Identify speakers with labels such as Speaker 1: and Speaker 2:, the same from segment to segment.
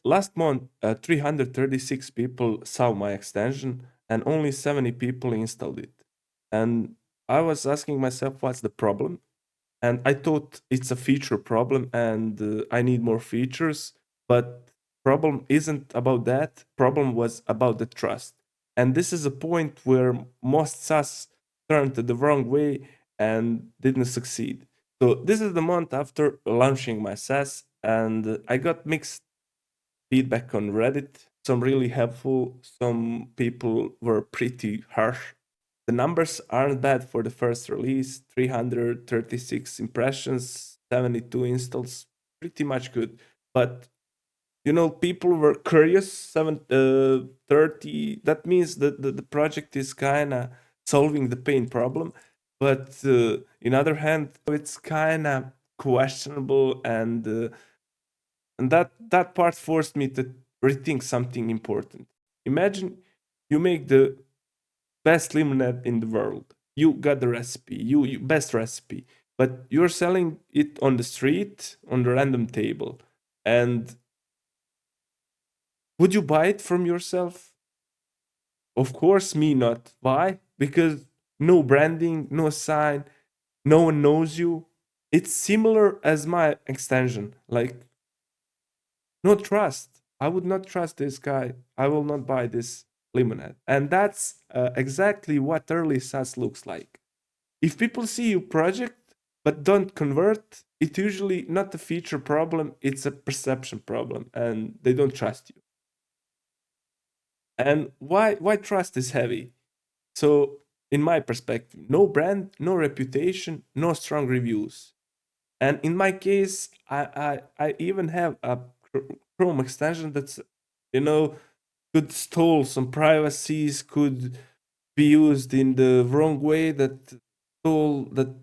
Speaker 1: Last month, 336 people saw my extension and only 70 people installed it. And I was asking myself, what's the problem? And I thought it's a feature problem and I need more features. But problem isn't about that. Problem was about the trust. And this is a point where most SaaS turned the wrong way and didn't succeed. So this is the month after launching my SaaS, and I got mixed feedback on Reddit. Some really helpful, some people were pretty harsh. The numbers aren't bad for the first release: 336 impressions, 72 installs, pretty much good. But people were curious. 30, that means that the project is kind of solving the pain problem. But in other hand, it's kind of questionable, and that part forced me to rethink something important. Imagine you make the best lemonade in the world. You got the recipe, you best recipe, but you're selling it on the street on the random table. And would you buy it from yourself? Of course, me not. Why? Because no branding, no sign, no one knows you. It's similar as my extension. Like, no trust. I would not trust this guy. I will not buy this lemonade. And that's exactly what early SaaS looks like. If people see your project but don't convert, it's usually not a feature problem, it's a perception problem, and they don't trust you. And why trust is heavy? So, in my perspective, no brand, no reputation, no strong reviews. And in my case, I even have a Chrome extension that's, you know, could stall some privacies, could be used in the wrong way, that stole that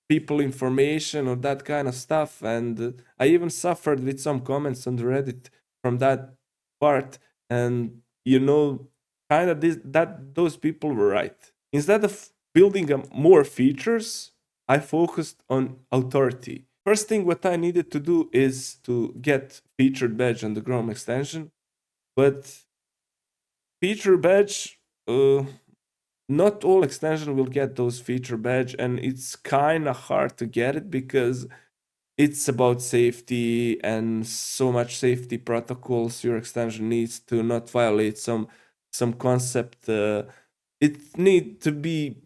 Speaker 1: people information or that kind of stuff. And I even suffered with some comments on the Reddit from that part. And kind of this that those people were right. Instead of building more features, I focused on authority. First thing what I needed to do is to get featured badge on the Chrome extension, but feature badge, not all extension will get those feature badge, and it's kind of hard to get it because it's about safety and so much safety protocols your extension needs to not violate some concept. It need to be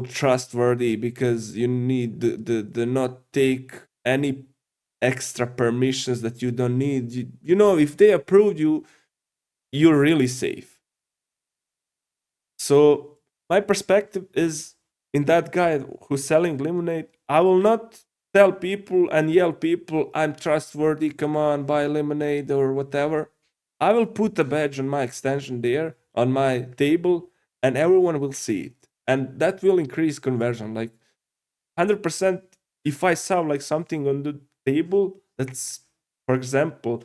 Speaker 1: trustworthy, because you need the not take any extra permissions that you don't need. If they approve you, you're really safe. So my perspective is, in that guy who's selling lemonade, I will not tell people and yell people I'm trustworthy, come on, buy lemonade or whatever. I will put a badge on my extension there on my table, and everyone will see it. And that will increase conversion. Like 100%, if I saw like something on the table that's, for example,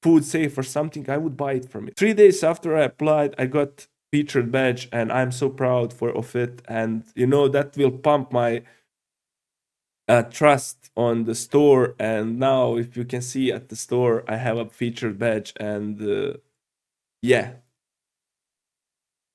Speaker 1: food safe or something, I would buy it from it. 3 days after I applied, I got featured badge, and I'm so proud of it. And that will pump my trust on the store. And now, if you can see at the store, I have a featured badge, and yeah.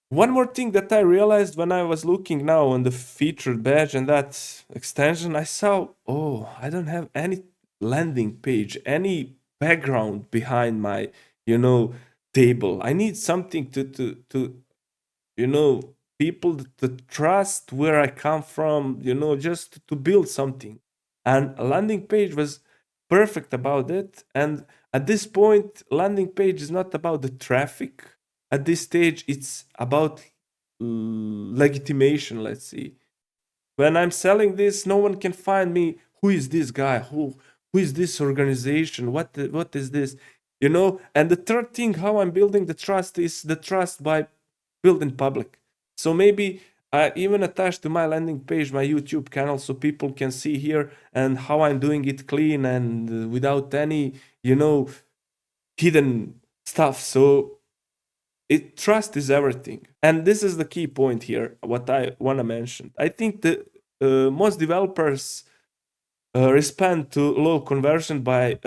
Speaker 1: One more thing that I realized when I was looking now on the featured badge and that extension, I saw, oh, I don't have any landing page, any background behind my, you know, table. I need something to people to trust where I come from, just to build something. And a landing page was perfect about it. And at this point, landing page is not about the traffic. At this stage, it's about legitimation, let's see. When I'm selling this, no one can find me. Who is this guy? Who is this organization? What is this? And the third thing, how I'm building the trust, is the trust by building public. So maybe I even attach to my landing page my YouTube channel, so people can see here and how I'm doing it clean and without any, hidden stuff. So trust is everything, and this is the key point here. What I want to mention, I think the most developers respond to low conversion by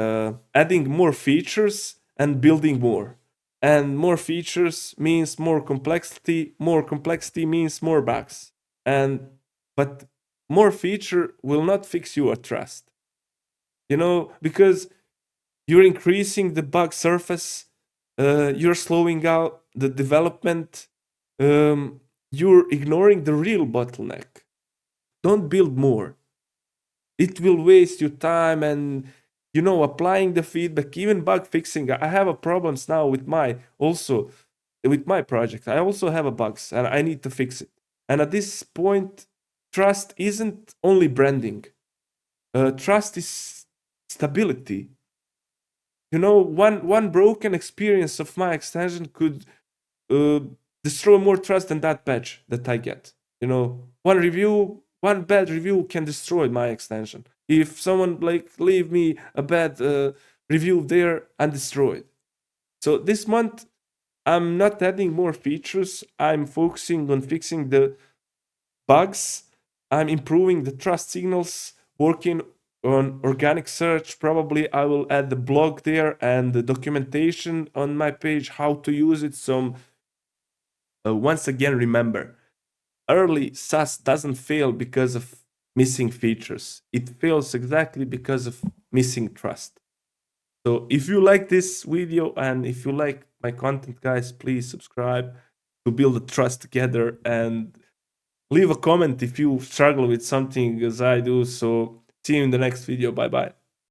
Speaker 1: adding more features and building more. And more features means more complexity. More complexity means more bugs. But more feature will not fix your trust. Because you're increasing the bug surface, you're slowing out the development, you're ignoring the real bottleneck. Don't build more. It will waste your time and applying the feedback, even bug fixing. I have a problems now with my project. I also have a bugs and I need to fix it. And at this point, trust isn't only branding. Trust is stability. One broken experience of my extension could uh, destroy more trust than that patch that I get. One bad review can destroy my extension. If someone leave me a bad review there, I'm destroyed. So this month, I'm not adding more features. I'm focusing on fixing the bugs. I'm improving the trust signals, working on organic search. Probably I will add the blog there and the documentation on my page, how to use it. So once again, remember, early SaaS doesn't fail because of missing features. It fails exactly because of missing trust. So if you like this video and if you like my content, guys, please subscribe to build a trust together, and leave a comment if you struggle with something as I do. So see you in the next video. Bye bye.